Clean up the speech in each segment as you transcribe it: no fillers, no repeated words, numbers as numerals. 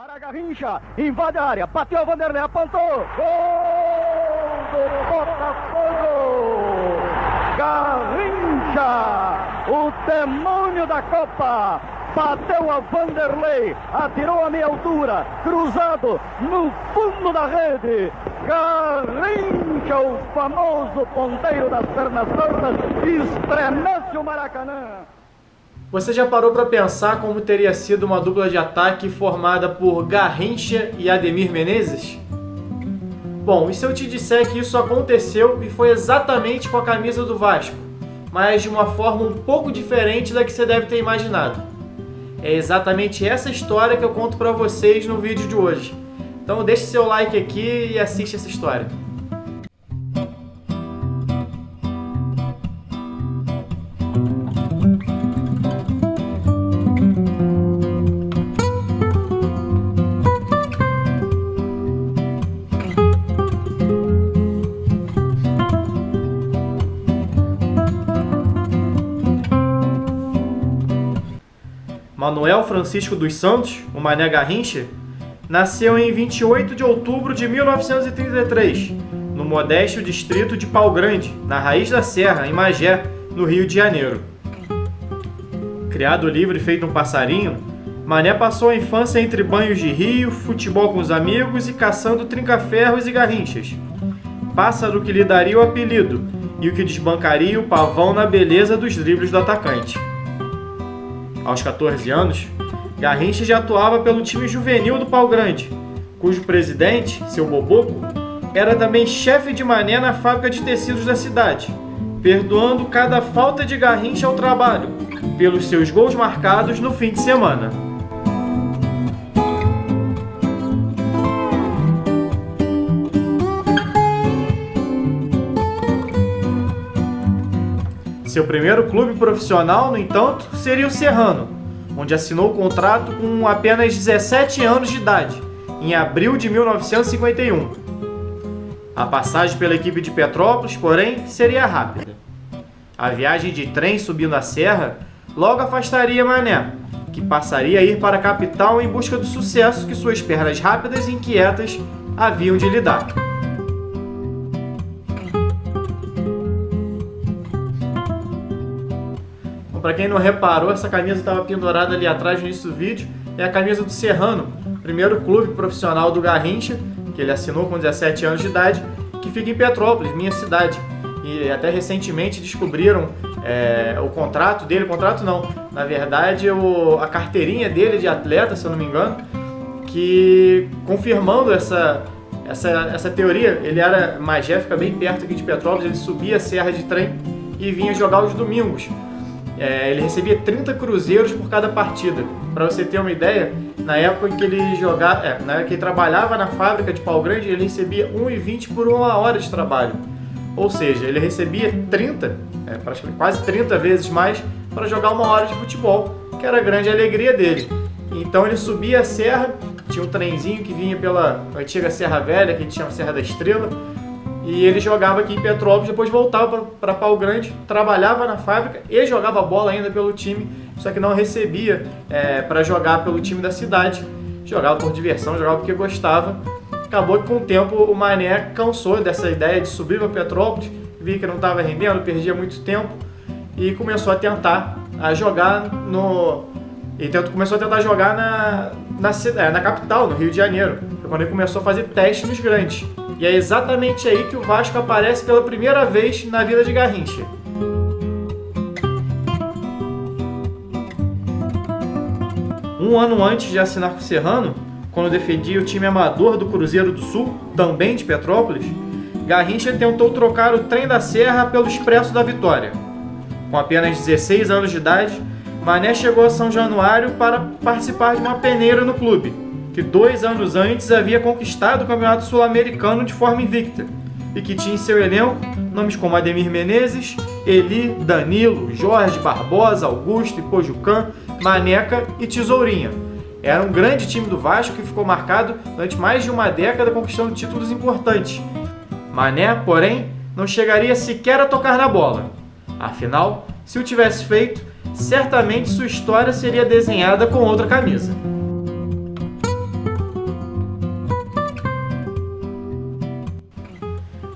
Para Garrincha, invade a área, bateu o Vanderlei, apontou, gol do Botafogo! Garrincha, o demônio da Copa, bateu a Vanderlei, atirou a meia altura, cruzado no fundo da rede. Garrincha, o famoso ponteiro das pernas tortas, estremece o Maracanã. Você já parou para pensar como teria sido uma dupla de ataque formada por Garrincha e Ademir Menezes? Bom, e se eu te disser que isso aconteceu e foi exatamente com a camisa do Vasco, mas de uma forma um pouco diferente da que você deve ter imaginado? É exatamente essa história que eu conto para vocês no vídeo de hoje. Então deixe seu like aqui e assiste essa história. Manuel Francisco dos Santos, o Mané Garrincha, nasceu em 28 de outubro de 1933, no modesto distrito de Pau Grande, na Raiz da Serra, em Magé, no Rio de Janeiro. Criado livre feito um passarinho, Mané passou a infância entre banhos de rio, futebol com os amigos e caçando trinca-ferros e garrinchas. Pássaro que lhe daria o apelido e o que desbancaria o pavão na beleza dos dribles do atacante. Aos 14 anos, Garrincha já atuava pelo time juvenil do Pau Grande, cujo presidente, seu Boboco, era também chefe de Mané na fábrica de tecidos da cidade, perdoando cada falta de Garrincha ao trabalho, pelos seus gols marcados no fim de semana. Seu primeiro clube profissional, no entanto, seria o Serrano, onde assinou o contrato com apenas 17 anos de idade, em abril de 1951. A passagem pela equipe de Petrópolis, porém, seria rápida. A viagem de trem subindo a serra logo afastaria Mané, que passaria a ir para a capital em busca do sucesso que suas pernas rápidas e inquietas haviam de lhe dar. Para quem não reparou, essa camisa estava pendurada ali atrás no início do vídeo. É a camisa do Serrano, primeiro clube profissional do Garrincha, que ele assinou com 17 anos de idade, que fica em Petrópolis, minha cidade. E até recentemente descobriram o contrato dele, contrato não, na verdade a carteirinha dele de atleta, se eu não me engano, que confirmando essa teoria. Ele era Magé, fica bem perto aqui de Petrópolis, ele subia a serra de trem e vinha jogar os domingos. Ele recebia 30 cruzeiros por cada partida. Para você ter uma ideia, na época em que ele jogava, na época que ele trabalhava na fábrica de Pau Grande, ele recebia R$ 1,20 por uma hora de trabalho. Ou seja, ele recebia 30, praticamente quase 30 vezes mais para jogar uma hora de futebol, que era a grande alegria dele. Então ele subia a serra, tinha um trenzinho que vinha pela antiga Serra Velha, que a gente chama Serra da Estrela, e ele jogava aqui em Petrópolis, depois voltava para Pau Grande, trabalhava na fábrica e jogava bola ainda pelo time, só que não recebia para jogar pelo time da cidade. Jogava por diversão, jogava porque gostava. Acabou que com o tempo o Mané cansou dessa ideia de subir para Petrópolis, via que não estava rendendo, perdia muito tempo e começou a tentar jogar na capital, no Rio de Janeiro. Foi quando ele começou a fazer testes nos grandes. E é exatamente aí que o Vasco aparece pela primeira vez na vida de Garrincha. Um ano antes de assinar com o Serrano, quando defendia o time amador do Cruzeiro do Sul, também de Petrópolis, Garrincha tentou trocar o trem da Serra pelo Expresso da Vitória. Com apenas 16 anos de idade, Mané chegou a São Januário para participar de uma peneira no clube, que 2 anos antes havia conquistado o Campeonato Sul-Americano de forma invicta, e que tinha em seu elenco nomes como Ademir Menezes, Eli, Danilo, Jorge, Barbosa, Augusto, Ipojucan, Maneca e Tesourinha. Era um grande time do Vasco que ficou marcado durante mais de uma década conquistando títulos importantes. Mané, porém, não chegaria sequer a tocar na bola. Afinal, se o tivesse feito, certamente sua história seria desenhada com outra camisa.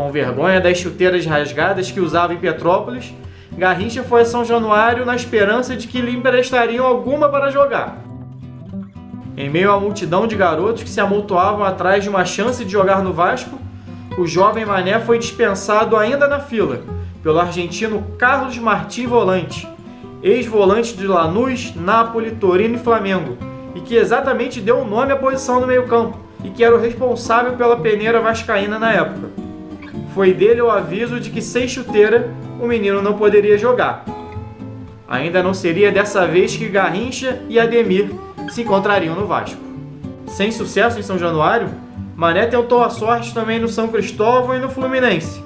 Com vergonha das chuteiras rasgadas que usava em Petrópolis, Garrincha foi a São Januário na esperança de que lhe emprestariam alguma para jogar. Em meio à multidão de garotos que se amontoavam atrás de uma chance de jogar no Vasco, o jovem Mané foi dispensado ainda na fila pelo argentino Carlos Martín Volante, ex-volante de Lanús, Nápoles, Torino e Flamengo, e que exatamente deu o nome à posição no meio-campo, e que era o responsável pela peneira vascaína na época. Foi dele o aviso de que sem chuteira o menino não poderia jogar. Ainda não seria dessa vez que Garrincha e Ademir se encontrariam no Vasco. Sem sucesso em São Januário, Mané tentou a sorte também no São Cristóvão e no Fluminense,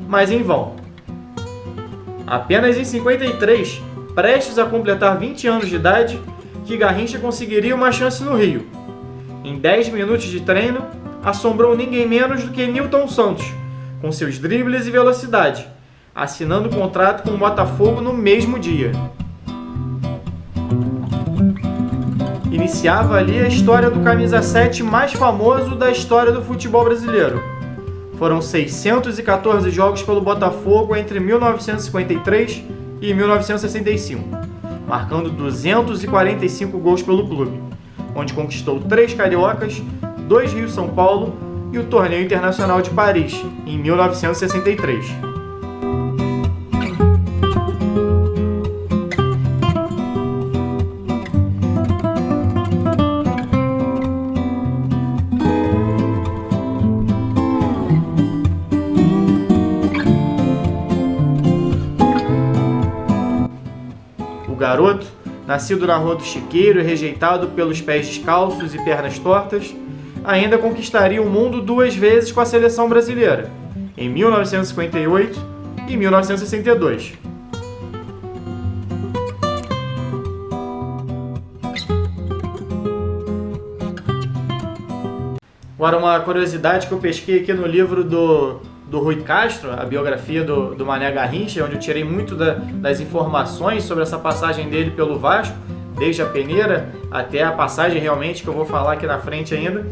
mas em vão. Apenas em 53, prestes a completar 20 anos de idade, que Garrincha conseguiria uma chance no Rio. Em 10 minutos de treino, assombrou ninguém menos do que Nilton Santos, com seus dribles e velocidade, assinando contrato com o Botafogo no mesmo dia. Iniciava ali a história do camisa 7 mais famoso da história do futebol brasileiro. Foram 614 jogos pelo Botafogo entre 1953 e 1965, marcando 245 gols pelo clube, onde conquistou 3 cariocas, 2 Rio-São Paulo e o Torneio Internacional de Paris, em 1963. O garoto, nascido na Rua do Chiqueiro e rejeitado pelos pés descalços e pernas tortas, ainda conquistaria o mundo 2 vezes com a seleção brasileira, em 1958 e 1962. Agora, uma curiosidade que eu pesquei aqui no livro do Rui Castro, a biografia do Mané Garrincha, onde eu tirei muito das informações sobre essa passagem dele pelo Vasco, desde a peneira até a passagem realmente que eu vou falar aqui na frente ainda,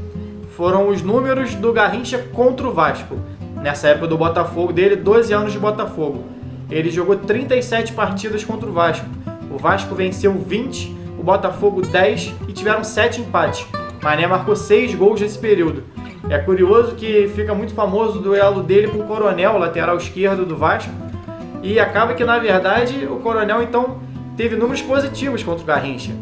foram os números do Garrincha contra o Vasco. Nessa época do Botafogo dele, 12 anos de Botafogo. Ele jogou 37 partidas contra o Vasco. O Vasco venceu 20, o Botafogo 10 e tiveram 7 empates. Mané marcou 6 gols nesse período. É curioso que fica muito famoso o duelo dele com o Coronel, lateral esquerdo do Vasco, e acaba que, na verdade, o Coronel, então, teve números positivos contra o Garrincha.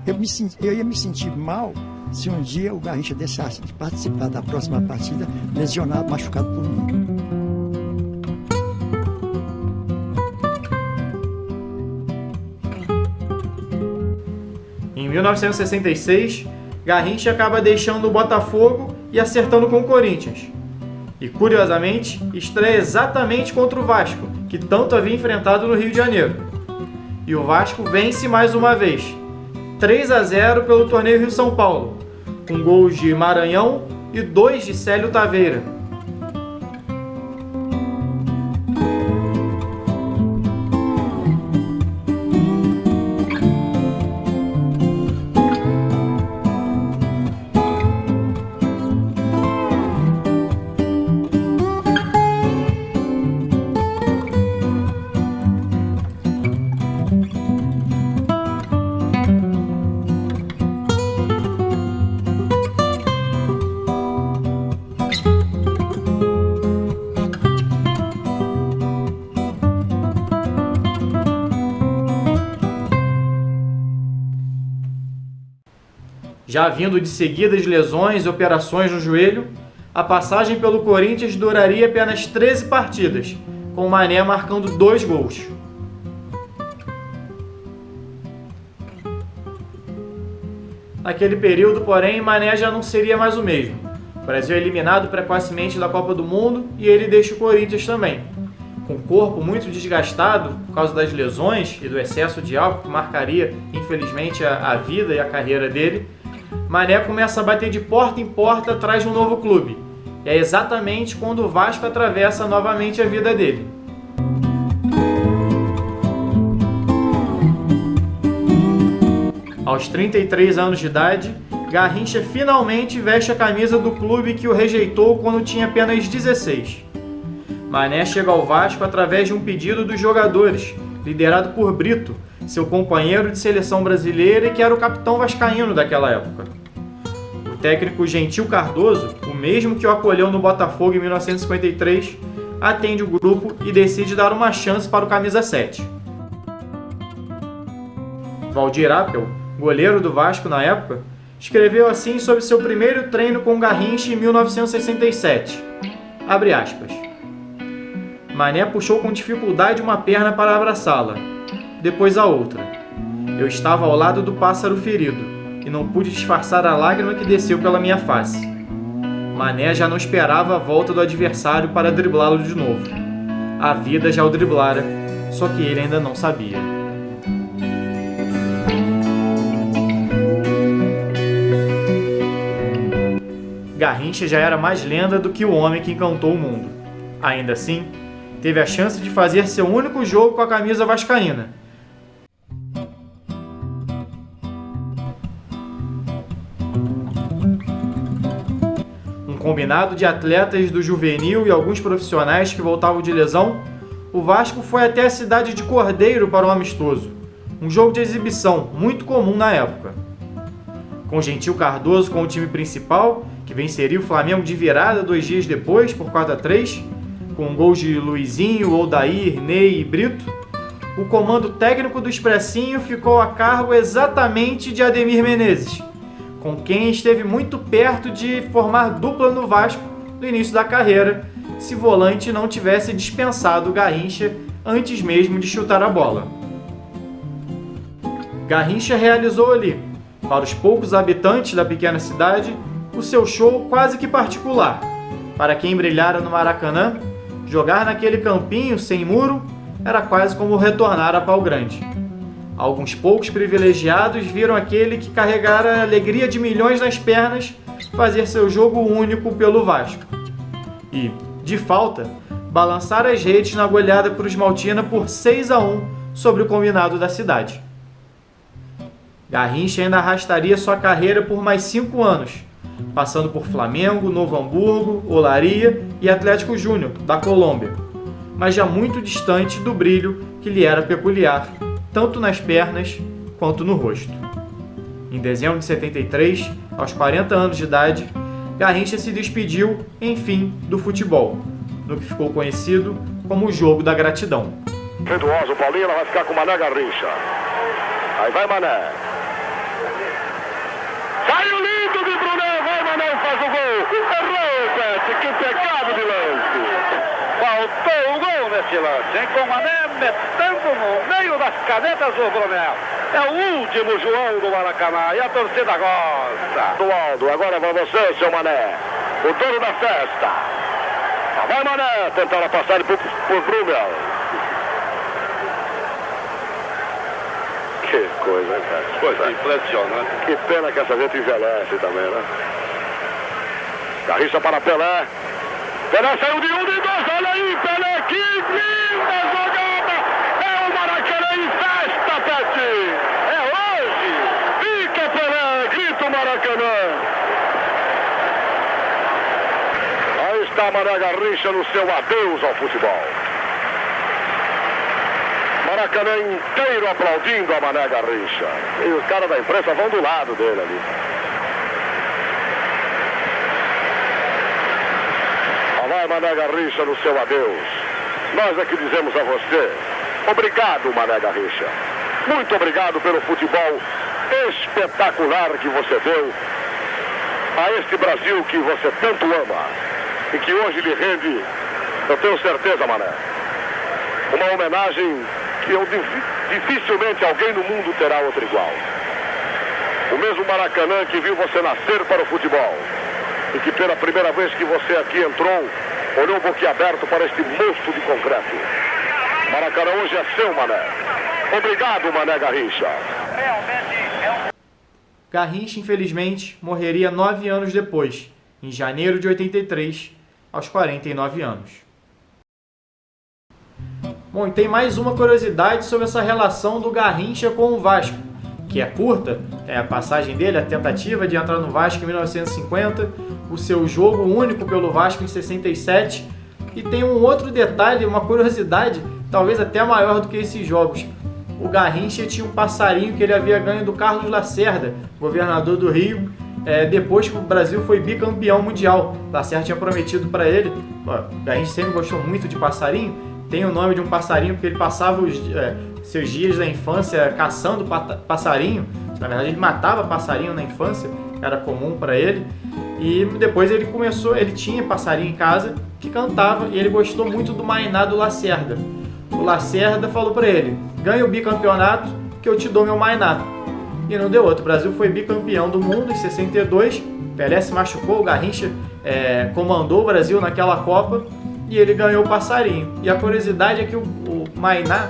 Eu ia me sentir mal se um dia o Garrincha deixasse de participar da próxima partida lesionado, machucado por mim. Em 1966, Garrincha acaba deixando o Botafogo e acertando com o Corinthians. E, curiosamente, estreia exatamente contra o Vasco, que tanto havia enfrentado no Rio de Janeiro. E o Vasco vence mais uma vez, 3-0 pelo Torneio Rio-São Paulo, com gols de Maranhão e 2 de Célio Taveira. Já vindo de seguidas lesões e operações no joelho, a passagem pelo Corinthians duraria apenas 13 partidas, com o Mané marcando 2 gols. Naquele período, porém, Mané já não seria mais o mesmo. O Brasil é eliminado precocemente da Copa do Mundo e ele deixa o Corinthians também. Com o corpo muito desgastado por causa das lesões e do excesso de álcool que marcaria, infelizmente, a vida e a carreira dele, Mané começa a bater de porta em porta atrás de um novo clube. E é exatamente quando o Vasco atravessa novamente a vida dele. Aos 33 anos de idade, Garrincha finalmente veste a camisa do clube que o rejeitou quando tinha apenas 16. Mané chega ao Vasco através de um pedido dos jogadores, liderado por Brito, seu companheiro de seleção brasileira e que era o capitão vascaíno daquela época. O técnico Gentil Cardoso, o mesmo que o acolheu no Botafogo em 1953, atende o grupo e decide dar uma chance para o camisa 7. Valdir Apel, goleiro do Vasco na época, escreveu assim sobre seu primeiro treino com Garrincha em 1967. Abre aspas. Mané puxou com dificuldade uma perna para abraçá-la, depois a outra. Eu estava ao lado do pássaro ferido e não pude disfarçar a lágrima que desceu pela minha face. Mané já não esperava a volta do adversário para driblá-lo de novo. A vida já o driblara, só que ele ainda não sabia. Garrincha já era mais lenda do que o homem que encantou o mundo. Ainda assim, teve a chance de fazer seu único jogo com a camisa vascaína. Um combinado de atletas do juvenil e alguns profissionais que voltavam de lesão, o Vasco foi até a cidade de Cordeiro para um amistoso, um jogo de exibição muito comum na época. Com Gentil Cardoso com o time principal, que venceria o Flamengo de virada 2 dias depois, por 4-3, com gols de Luizinho, Odair, Ney e Brito, o comando técnico do Expressinho ficou a cargo exatamente de Ademir Menezes, com quem esteve muito perto de formar dupla no Vasco no início da carreira, se Volante não tivesse dispensado Garrincha antes mesmo de chutar a bola. Garrincha realizou ali, para os poucos habitantes da pequena cidade, o seu show quase que particular. Para quem brilhara no Maracanã, jogar naquele campinho sem muro era quase como retornar a Pau Grande. Alguns poucos privilegiados viram aquele que carregara a alegria de milhões nas pernas fazer seu jogo único pelo Vasco. E, de falta, balançar as redes na goleada cruzmaltina por 6-1 sobre o combinado da cidade. Garrincha ainda arrastaria sua carreira por mais 5 anos, passando por Flamengo, Novo Hamburgo, Olaria e Atlético Júnior, da Colômbia, mas já muito distante do brilho que lhe era peculiar, tanto nas pernas quanto no rosto. Em dezembro de 73, aos 40 anos de idade, Garrincha se despediu, enfim, do futebol, no que ficou conhecido como o Jogo da Gratidão. Feituoso, Paulinho, ela vai ficar com Mané Garrincha. Aí vai Mané. Saiu lindo de Brunet, vai Mané e faz o gol. Errou, Pet, que pecado de lance. Faltou o gol nesse lance, hein? Com o Mané metendo no meio das canetas do Brunet. É o último João do Maracanã e a torcida gosta. Do Aldo, agora vai você, seu Mané. O dono da festa. Vai Mané, tentaram passar por Brumel. Que coisa, hein, cara? Coisa impressionante. Que pena que essa gente envelhece também, né? Garrincha para Pelé. Pelé saiu de 1 e 2. Olha aí, Pelé. Que linda jogada. É o Maracanã em festa, Pet. É hoje. Fica, Pelé. Grita o Maracanã. Aí está Mané Garrincha no seu adeus ao futebol. Maracanã inteiro aplaudindo a Mané Garrincha. E os caras da imprensa vão do lado dele ali. Vai Mané Garrincha no seu adeus. Nós é que dizemos a você, obrigado, Mané Garrincha. Muito obrigado pelo futebol espetacular que você deu a este Brasil que você tanto ama e que hoje lhe rende, eu tenho certeza, Mané, uma homenagem que dificilmente alguém no mundo terá outra igual. O mesmo Maracanã que viu você nascer para o futebol e que pela primeira vez que você aqui entrou, olhou boquiaberto para este monstro de concreto. Maracanã hoje é seu, Mané. Obrigado, Mané Garrincha. Garrincha, infelizmente, morreria 9 anos depois, em janeiro de 83, aos 49 anos. Bom, e tem mais uma curiosidade sobre essa relação do Garrincha com o Vasco, que é curta, é a passagem dele, a tentativa de entrar no Vasco em 1950, o seu jogo único pelo Vasco em 67 E tem um outro detalhe, uma curiosidade, talvez até maior do que esses jogos. O Garrincha tinha um passarinho que ele havia ganho do Carlos Lacerda, governador do Rio, depois que o Brasil foi bicampeão mundial. Lacerda tinha prometido para ele, o Garrincha sempre gostou muito de passarinho, tem o nome de um passarinho porque ele passava seus dias da infância caçando passarinho. Na verdade, ele matava passarinho na infância, era comum para ele. E depois ele tinha passarinho em casa que cantava e ele gostou muito do Mainá do Lacerda. O Lacerda falou para ele: ganha o bicampeonato que eu te dou meu Mainá. E não deu outro. O Brasil foi bicampeão do mundo em 62. Pelé se machucou, o Garrincha comandou o Brasil naquela Copa e ele ganhou o passarinho. E a curiosidade é que o Mainá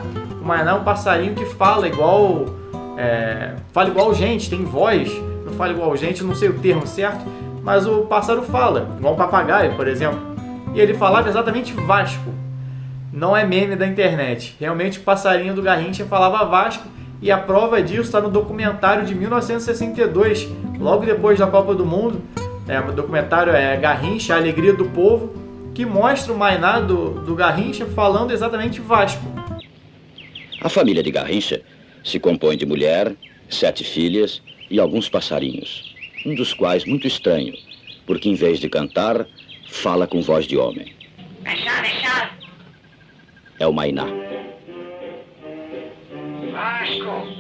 é um passarinho que fala igual gente, tem voz. Não fala igual gente, não sei o termo certo, mas o pássaro fala, igual um papagaio, por exemplo. E ele falava exatamente Vasco. Não é meme da internet. Realmente o passarinho do Garrincha falava Vasco, e a prova disso está no documentário de 1962, logo depois da Copa do Mundo. O documentário é Garrincha, a Alegria do Povo, que mostra o Mainá do Garrincha falando exatamente Vasco. A família de Garrincha se compõe de mulher, 7 filhas e alguns passarinhos, um dos quais muito estranho, porque em vez de cantar, fala com voz de homem. É o Mainá. Vasco!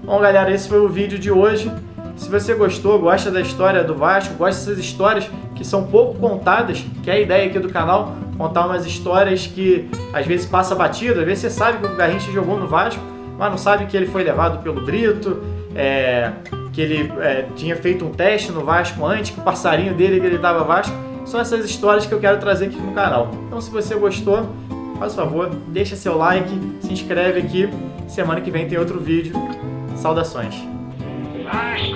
Bom, galera, esse foi o vídeo de hoje. Se você gostou, gosta da história do Vasco, gosta dessas histórias que são pouco contadas, que é a ideia aqui do canal, contar umas histórias que às vezes passa batido, às vezes você sabe que o Garrincha jogou no Vasco, mas não sabe que ele foi levado pelo Brito, que ele tinha feito um teste no Vasco antes, que o passarinho dele gritava Vasco. São essas histórias que eu quero trazer aqui no canal. Então, se você gostou, faz favor, deixa seu like, se inscreve aqui. Semana que vem tem outro vídeo. Saudações! Vasco!